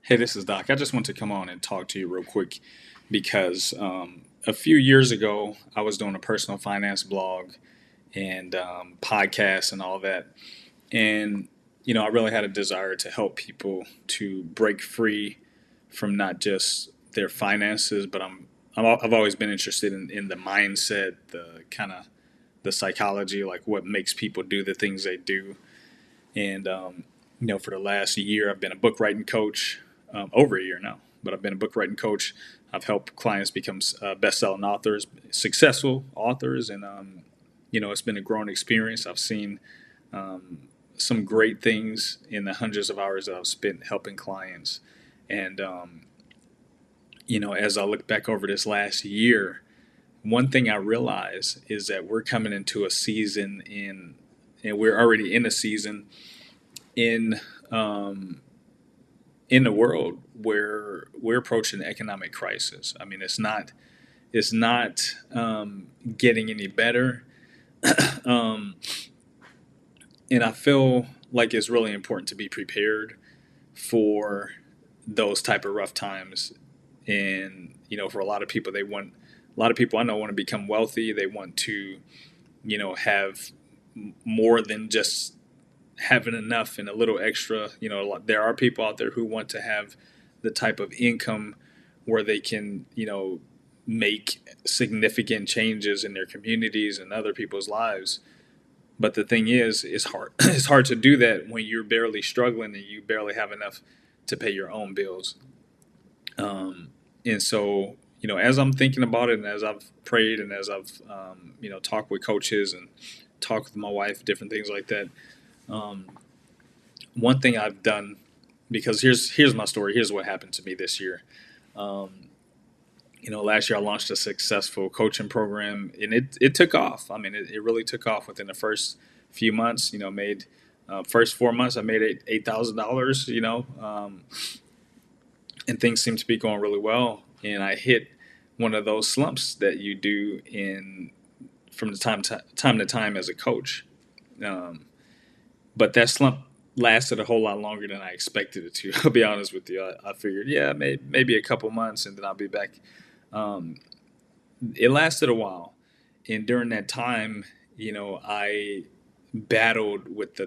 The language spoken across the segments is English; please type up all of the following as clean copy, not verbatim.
Hey, this is Doc. I just want to come on and talk to you real quick because a few years ago, I was doing a personal finance blog and podcast and all that. And, I really had a desire to help people to break free from not just their finances, but I've always been interested in the mindset, the kind of the psychology, like what makes people do the things they do. And, for the last year, I've been a book writing coach, over a year now, but I've been a book writing coach. I've helped clients become best-selling authors, successful authors, and, it's been a growing experience. I've seen some great things in the hundreds of hours that I've spent helping clients. And, as I look back over this last year, one thing I realize is that we're coming into a season and we're already in a season in in the world where we're approaching an economic crisis. I mean, it's not getting any better, um, and I feel like it's really important to be prepared for those type of rough times. And for a lot of people I know want to become wealthy. They want to have more than just having enough and a little extra. There are people out there who want to have the type of income where they can, make significant changes in their communities and other people's lives. But the thing is, it's hard. It's hard to do that when you're barely struggling and you barely have enough to pay your own bills. And so, as I'm thinking about it, and as I've prayed, and as I've, talked with coaches and talked with my wife, different things like that. Um, One thing I've done, because here's my story. Here's what happened to me this year. Um, Last year I launched a successful coaching program, and it took off. I mean, it really took off within the first few months. Made first 4 months I made $8,000. And things seemed to be going really well. And I hit one of those slumps that you do in from the time to time as a coach. Um, but that slump lasted a whole lot longer than I expected it to. I'll be honest with you. I figured, yeah, maybe a couple months and then I'll be back. Um, it lasted a while, and during that time, I battled with the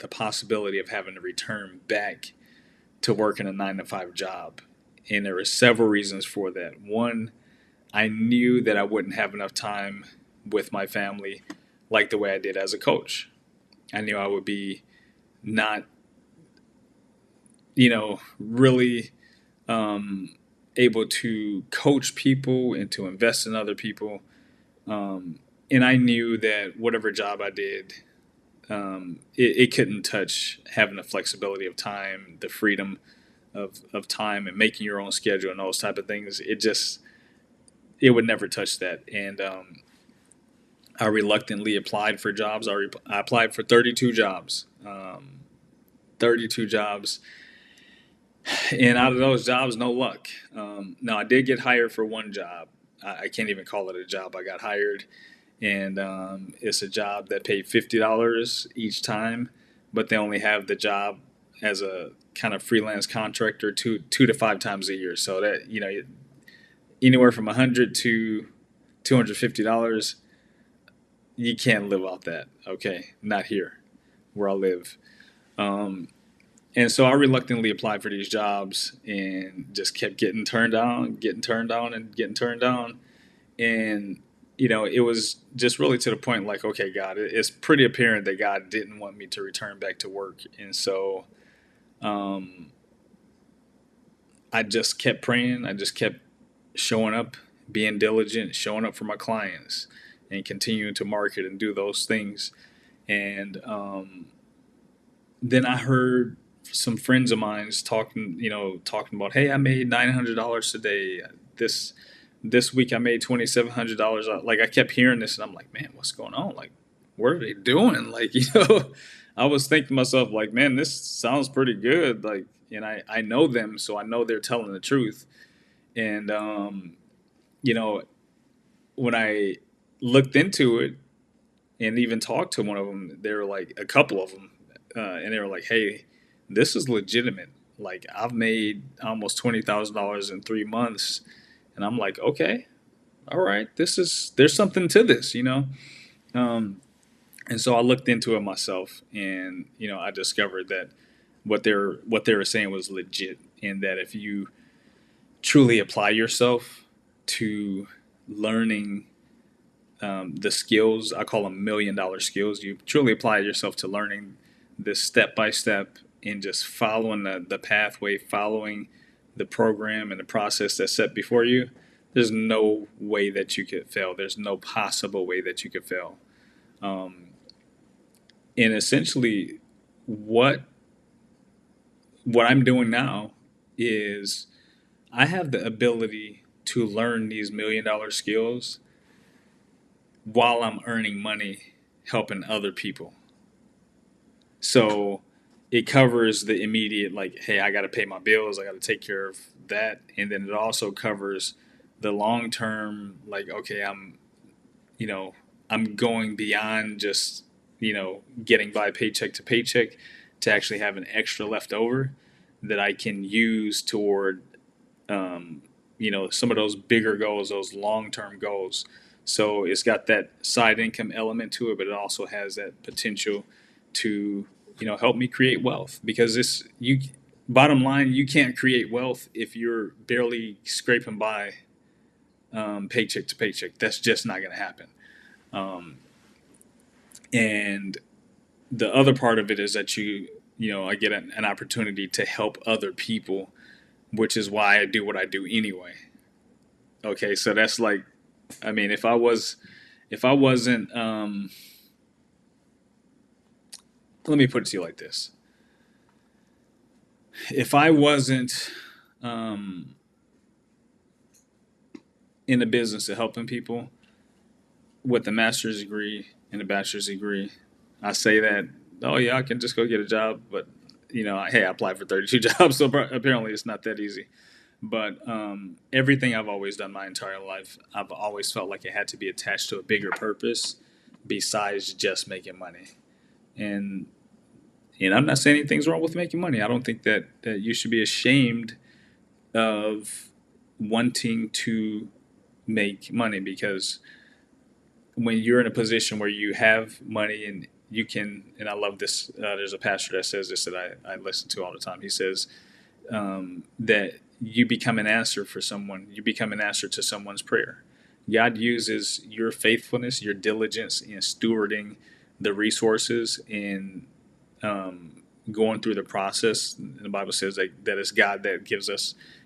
possibility of having to return back to working a 9 to 5 job, and there were several reasons for that. One, I knew that I wouldn't have enough time with my family like the way I did as a coach. I knew I would be not, really um, able to coach people and to invest in other people. And I knew that whatever job I did, it couldn't touch having the flexibility of time, the freedom of time, and making your own schedule and those type of things. It would never touch that. And I reluctantly applied for jobs. I applied for 32 jobs. 32 jobs, and out of those jobs, no luck. Now, I did get hired for one job. I can't even call it a job. I got hired, and it's a job that paid $50 each time, but they only have the job as a kind of freelance contractor two to five times a year. So that anywhere from 100 to $250, you can't live off that. Okay, not here where I live. Um, And so I reluctantly applied for these jobs and just kept getting turned down, getting turned down, and getting turned down. And, it was just really to the point like, okay, God, it's pretty apparent that God didn't want me to return back to work. And so um, I just kept praying. I just kept showing up, being diligent, showing up for my clients, and continuing to market and do those things. And then I heard some friends of mine's talking about, hey, I made $900 today. This week I made $2,700. Like I kept hearing this, and I'm like, man, what's going on? Like, what are they doing? Like, I was thinking to myself, like, man, this sounds pretty good. Like, and I know them, so I know they're telling the truth. And you know, when I looked into it and even talked to one of them, they were like, a couple of them, and they were like, "Hey, this is legitimate. Like I've made almost $20,000 in 3 months, and I'm like, okay, all right, there's something to this, you know. Um, and so I looked into it myself, and I discovered that what they were saying was legit, and that if you truly apply yourself to learning the skills, I call them $1 million skills. You truly apply yourself to learning this step by step and just following the pathway, following the program and the process that's set before you. There's no way that you could fail. There's no possible way that you could fail. Um, and essentially, what what I'm doing now is I have the ability to learn these $1 million skills while I'm earning money helping other people. So it covers the immediate, like, hey, I got to pay my bills, I got to take care of that. And then it also covers the long term, like, okay, you know, I'm going beyond just, getting by paycheck to paycheck to actually have an extra left over that I can use toward some of those bigger goals, those long term goals. So it's got that side income element to it, but it also has that potential to, help me create wealth because bottom line, you can't create wealth if you're barely scraping by paycheck to paycheck. That's just not going to happen. Um, and the other part of it is that I get an opportunity to help other people, which is why I do what I do anyway. Okay, so that's like, I mean, if I wasn't, let me put it to you like this: if I wasn't um, in the business of helping people with a master's degree and a bachelor's degree, I say that, oh yeah, I can just go get a job, but hey, I applied for 32 jobs, so apparently it's not that easy. But everything I've always done my entire life, I've always felt like it had to be attached to a bigger purpose besides just making money. And I'm not saying anything's wrong with making money. I don't think that you should be ashamed of wanting to make money because when you're in a position where you have money and you can, and I love this, there's a pastor that says this that I listen to all the time. He says that you become an answer for someone, you become an answer to someone's prayer. God uses your faithfulness, your diligence in stewarding the resources and going through the process. And the Bible says that it's God that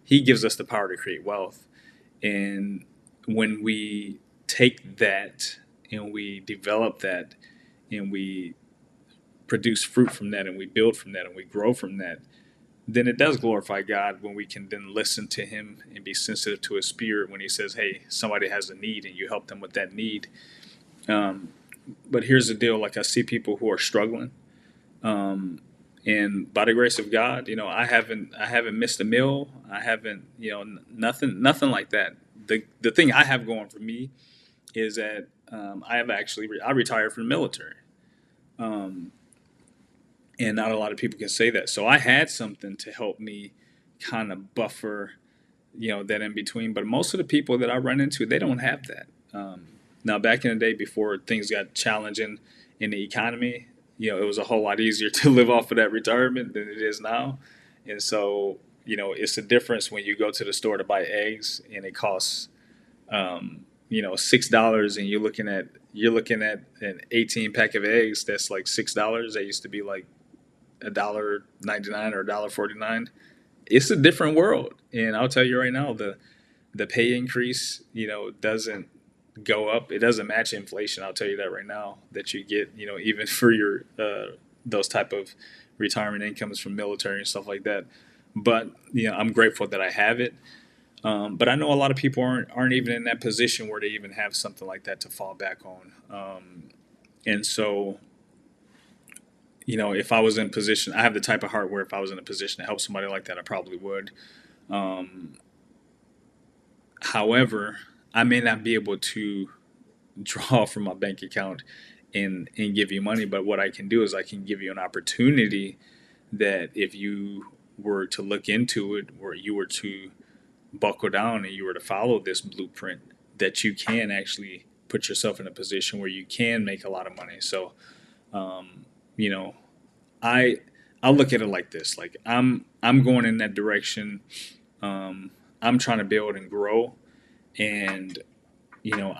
He gives us the power to create wealth. And when we take that and we develop that and we produce fruit from that and we build from that and we grow from that, then it does glorify God when we can then listen to Him and be sensitive to His Spirit when He says, hey, somebody has a need and you help them with that need. But here's the deal, like I see people who are struggling. And by the grace of God, I haven't missed a meal. I haven't, nothing like that. The thing I have going for me is that I retired from the military. Um, and not a lot of people can say that. So I had something to help me kind of buffer, that in between. But most of the people that I run into, they don't have that. Now, back in the day, before things got challenging in the economy, it was a whole lot easier to live off of that retirement than it is now. And so, it's a difference when you go to the store to buy eggs and it costs, $6, and you're looking at an 18 pack of eggs that's like $6. That used to be like $1.99 or $1.49. It's a different world, and I'll tell you right now, the pay increase, doesn't go up. It doesn't match inflation. I'll tell you that right now. That you get, even for your those type of retirement incomes from military and stuff like that. But I'm grateful that I have it. But I know a lot of people aren't even in that position where they even have something like that to fall back on. And so, if I was in position, I have the type of heart where if I was in a position to help somebody like that, I probably would. Um, However, I may not be able to draw from my bank account and give you money, but what I can do is I can give you an opportunity that if you were to look into it, or you were to buckle down and you were to follow this blueprint, that you can actually put yourself in a position where you can make a lot of money. So, you know, I I look at it like this: like I'm going in that direction. I'm trying to build and grow, and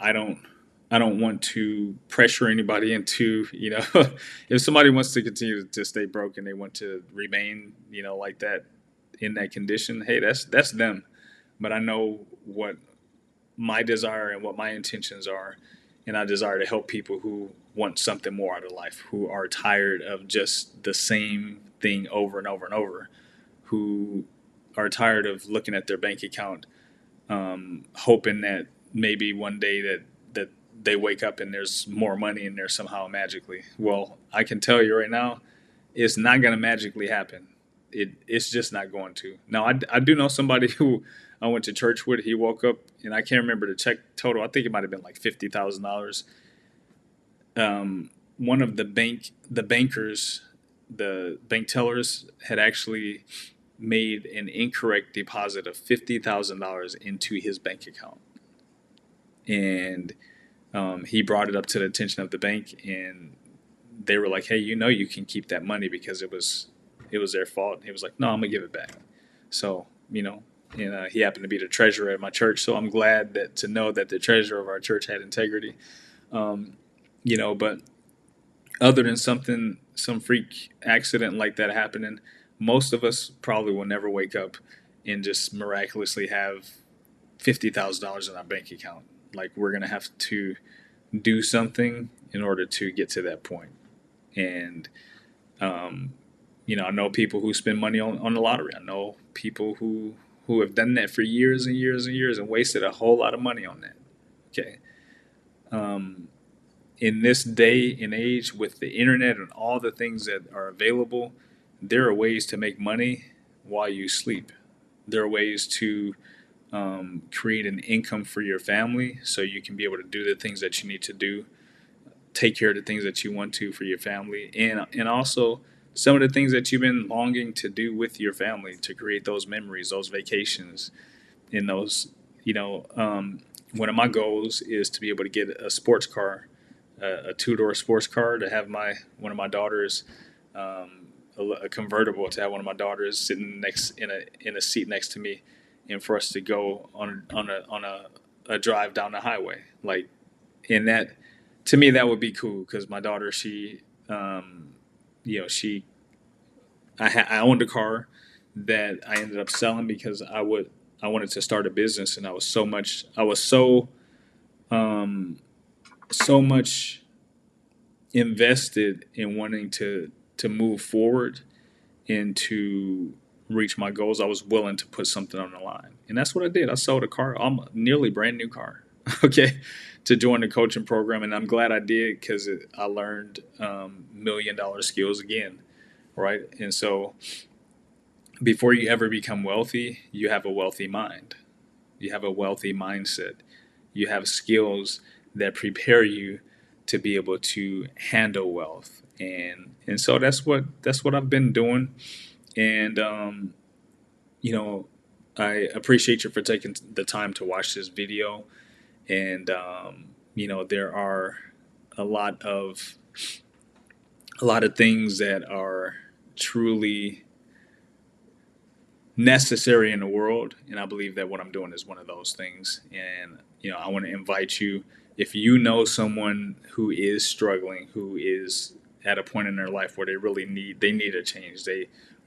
I don't want to pressure anybody into, if somebody wants to continue to stay broke and they want to remain, like that, in that condition. Hey, that's them. But I know what my desire and what my intentions are, and I desire to help people who want something more out of life, who are tired of just the same thing over and over and over, who are tired of looking at their bank account, hoping that maybe one day that they wake up and there's more money in there somehow magically. Well, I can tell you right now, it's not going to magically happen. It's just not going to. Now, I do know somebody who I went to church with. He woke up, and I can't remember the check total. I think it might have been like $50,000. One of the bankers, the bank tellers, had actually made an incorrect deposit of $50,000 into his bank account, and he brought it up to the attention of the bank, and they were like, "Hey, you can keep that money because it was their fault." And he was like, "No, I'm gonna give it back." So, and he happened to be the treasurer at my church, so I'm glad to know that the treasurer of our church had integrity. Um, but other than some freak accident like that happening, most of us probably will never wake up and just miraculously have $50,000 in our bank account. Like, we're gonna have to do something in order to get to that point. And um, I know people who spend money on the lottery. I know people who have done that for years and years and years and wasted a whole lot of money on that. Okay. Um, in this day and age, with the internet and all the things that are available, there are ways to make money while you sleep. There are ways to create an income for your family so you can be able to do the things that you need to do, take care of the things that you want to for your family, and also some of the things that you've been longing to do with your family, to create those memories, those vacations, and those, one of my goals is to be able to get a sports car, a two-door sports car, to have my one of my daughters, a convertible, to have one of my daughters sitting next in a seat next to me, and for us to go on a drive down the highway. Like, and that, to me, that would be cool, because my daughter, she, she, I owned a car that I ended up selling because I wanted to start a business, and I was um, so much invested in wanting to move forward and to reach my goals. I was willing to put something on the line, and that's what I did. I sold a car, nearly brand new car, okay, to join the coaching program, and I'm glad I did, because I learned $1 million skills again, right? And so, before you ever become wealthy, you have a wealthy mind. You have a wealthy mindset. You have skills that prepare you to be able to handle wealth. And so that's what I've been doing. And you know, I appreciate you for taking the time to watch this video. And there are a lot of things that are truly necessary in the world, and I believe that what I'm doing is one of those things. And I want to invite you, if you know someone who is struggling, who is at a point in their life where they need a change,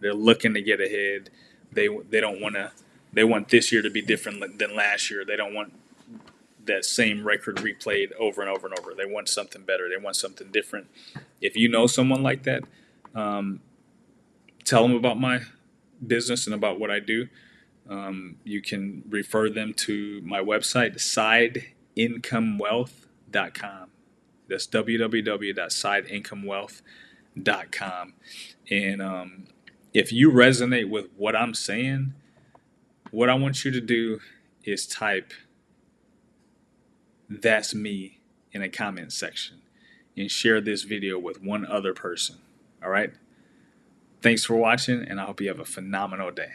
they're looking to get ahead, they don't want to, they want this year to be different than last year, they don't want that same record replayed over and over and over, they want something better, they want something different. If you know someone like that, um, tell them about my business and about what I do. You can refer them to my website, sideincomewealth.com. That's www.sideincomewealth.com. And if you resonate with what I'm saying, what I want you to do is type "that's me" in a comment section and share this video with one other person. All right? Thanks for watching, and I hope you have a phenomenal day.